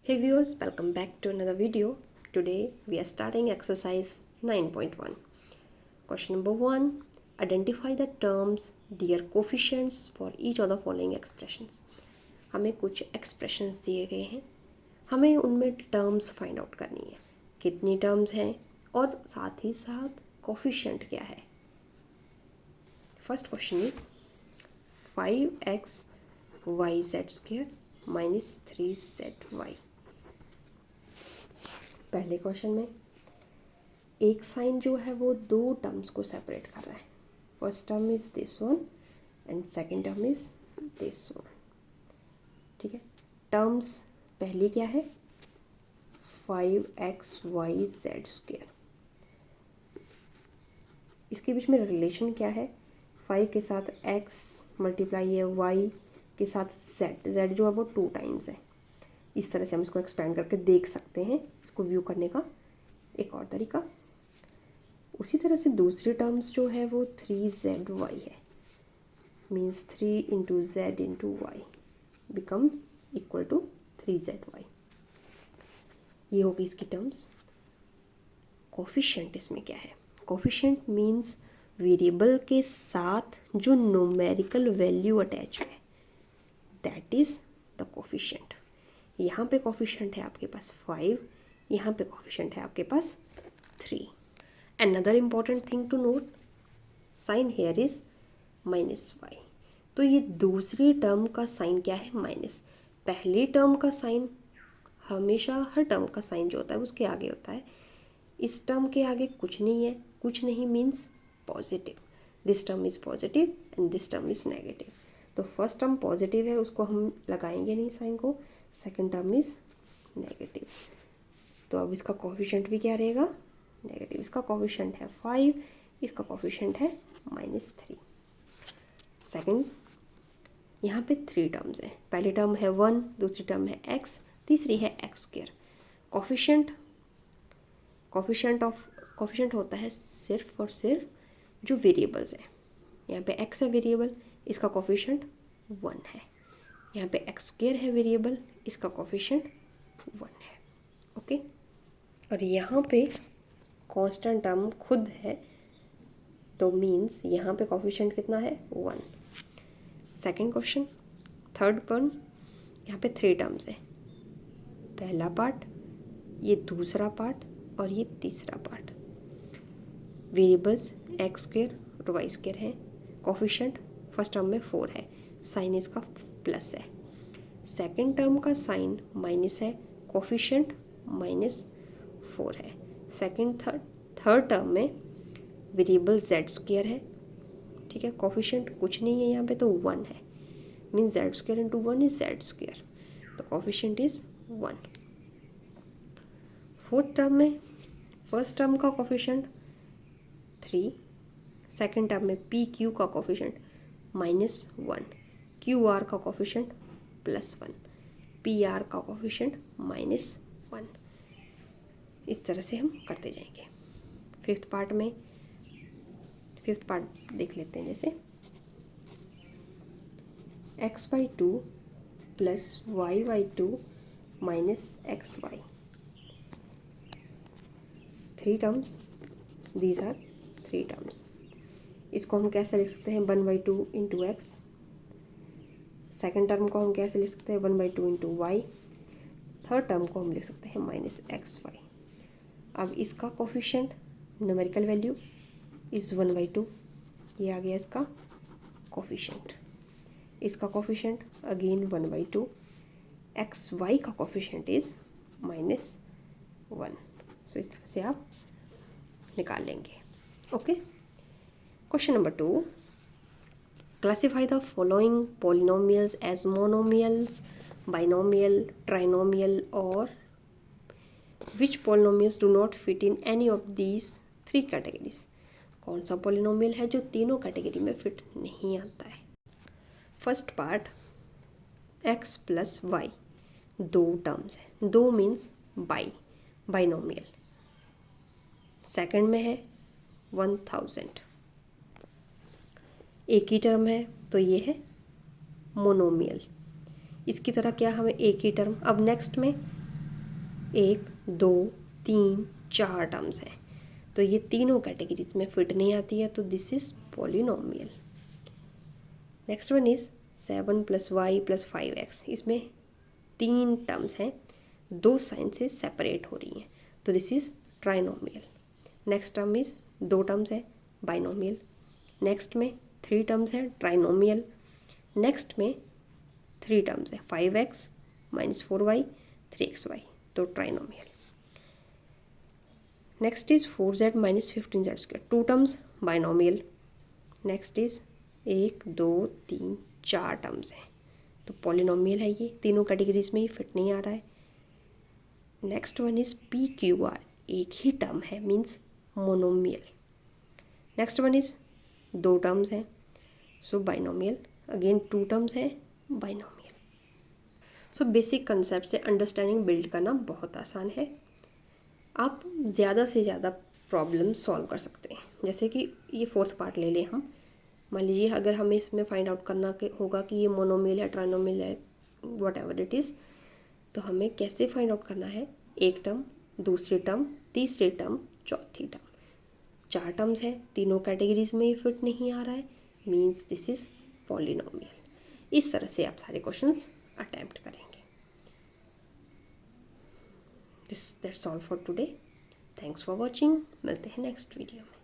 Hey viewers, welcome back to another video. Today we are starting exercise 9.1. Question number 1. Identify the terms, their coefficients for each of the following expressions. हमें कुछ expressions दिए गए हैं, हमें उनमें terms find out करनी है, कितनी terms हैं और साथ ही साथ coefficient क्या है. First question is 5x yz square minus 3zy. पहले क्वेश्चन में एक साइन जो है वो दो टर्म्स को सेपरेट कर रहा है. First term is this one and second term is this one. ठीक है, टर्म्स पहली क्या है 5xyz स्क्वायर. इसके बीच में रिलेशन क्या है 5 के साथ x मल्टीप्लाई है y के साथ z जो है वो 2 टाइम्स है. इस तरह से हम इसको एक्सपेंड करके देख सकते हैं. इसको व्यू करने का एक और तरीका. उसी तरह से दूसरी टर्म्स जो है वो 3zy है. Means 3 into z into y become equal to 3zy. ये होगी इसकी टर्म्स. कोफिशिएंट इसमें क्या है? कोफिशिएंट मीन्स वेरिएबल के साथ जो न्यूमेरिकल वैल्यू अटैच है, दैट इज़ द कोफिशिएंट. यहाँ पे कोफिशिएंट है आपके पास 5, यहाँ पे कोफिशिएंट है आपके पास 3. Another important thing to note, sign here is -y. तो ये दूसरी टर्म का साइन क्या है माइनस. पहली टर्म का साइन हमेशा हर टर्म का साइन जो होता है उसके आगे होता है. इस टर्म के आगे कुछ नहीं है. कुछ नहीं means positive. This term is positive and this term is negative. तो फर्स्ट टर्म पॉजिटिव है, उसको हम लगाएंगे नहीं साइन को. Second term is negative. तो अब इसका कोफिशिएंट भी क्या रहेगा नेगेटिव. इसका कोफिशिएंट है 5, इसका कोफिशिएंट है -3. सेकंड, यहाँ पे 3 टर्म्स हैं. पहली टर्म है 1, दूसरी टर्म है x, तीसरी है x स्क्वायर. कोफिशिएंट होता है सिर्फ और सिर्फ जो वेरिएबल्स है. यहाँ पे x है वेरिएबल, इसका कोफिशिएंट 1 है. यहाँ पे x स्क्वायर है वेरिएबल, इसका कोफिशिएंट 1 है. ओके. और यहाँ पे कांस्टेंट टर्म खुद है, तो मीन्स यहाँ पे कोफिशिएंट कितना है 1. सेकंड क्वेश्चन, थर्ड वन, यहाँ पे 3 टर्म्स है. पहला पार्ट, ये दूसरा पार्ट और ये तीसरा पार्ट. वेरिएबल्स x स्क्वायर और y स्क्वायर है. कोफिशिएंट फर्स्ट टर्म में 4 है, साइन इसका प्लस है. सेकंड टर्म का साइन माइनस है, कोफिशिएंट -4 है. थर्ड टर्म में वेरिएबल z स्क्वायर है. ठीक है, कोफिशिएंट कुछ नहीं है यहाँ पे, तो 1 है. Means z square into 1 is z square. तो कोफिशिएंट इज 1. फोर्थ टर्म में फर्स्ट टर्म का कोफिशिएंट 3, सेकंड टर्म में PQ का कोफिशिएंट -1, QR का कोफिशिएंट +1, PR का कोफिशिएंट -1. इस तरह से हम करते जाएंगे. फिफ्थ पार्ट देख लेते हैं. जैसे x/2 plus y/2 minus xy. 3 terms, these are 3 terms. इसको हम कैसे लिख सकते हैं 1/2 इंटू एक्स. सेकेंड टर्म को हम कैसे लिख सकते हैं 1/2 इंटू वाई. थर्ड टर्म को हम लिख सकते हैं -xy. अब इसका कोफिशिएंट न्यूमेरिकल वैल्यू इज़ 1/2. ये आ गया इसका कोफिशिएंट. इसका कोफिशिएंट अगेन 1/2. xy का कोफिशिएंट इज़ -1. सो इस तरह से आप निकाल लेंगे. Okay. Question number 2, classify the following polynomials as monomials, binomial, trinomial और which polynomials do not fit in any of these 3 categories. कौन सा पॉलिनोमियल है जो तीनों कैटेगरी में फिट नहीं आता है. First part x plus y, 2 terms है. 2 मीन्स बाइनोमियल. सेकंड में है 1000, एक ही टर्म है, तो ये है मोनोमियल. इसकी तरह क्या हमें एक ही टर्म. अब नेक्स्ट में 1 2 3 4 टर्म्स हैं, तो ये तीनों कैटेगरीज में फिट नहीं आती है, तो this is polynomial. Next one is 7 + y + 5x, इसमें 3 टर्म्स हैं, 2 साइन से सेपरेट हो रही हैं, तो this is trinomial. Next term is 2 terms है, बाइनोमियल। नेक्स्ट में 3 टर्म्स है, ट्राइनोमियल। नेक्स्ट में 3 टर्म्स है, 5x - 4y 3xy, तो trinomial. Next is 4z - 15z², 2 terms, binomial. Next is 1 2 3 4 terms हैं, तो पॉलिनोमियल है, ये तीनों कैटेगरीज में ही फिट नहीं आ रहा है। नेक्स्ट वन इज PQR, एक ही टर्म है, means monomial. Next one is 2 terms हैं, सो बाइनोमियल। अगेन 2 टर्म्स हैं, बाइनोमियल। सो बेसिक कंसेप्ट से अंडरस्टैंडिंग बिल्ड करना बहुत आसान है। आप ज़्यादा से ज़्यादा प्रॉब्लम सॉल्व कर सकते हैं। जैसे कि ये 4th पार्ट ले लें हम, मान लीजिए अगर हमें इसमें फाइंड आउट करना होगा कि ये मोनोमियल है, ट्राइनोमियल है, वट एवर इट इज़, तो हमें कैसे फाइंड आउट करना है? एक टर्म, दूसरी टर्म, तीसरी टर्म, चौथी टर्म, 4 टर्म्स है, तीनों कैटेगरीज में ही फिट नहीं आ रहा है, मीन्स दिस इज पॉलिनोमियल। इस तरह से आप सारे क्वेश्चंस अटेम्प्ट करेंगे। That's all for today. Thanks for watching. मिलते हैं नेक्स्ट वीडियो में।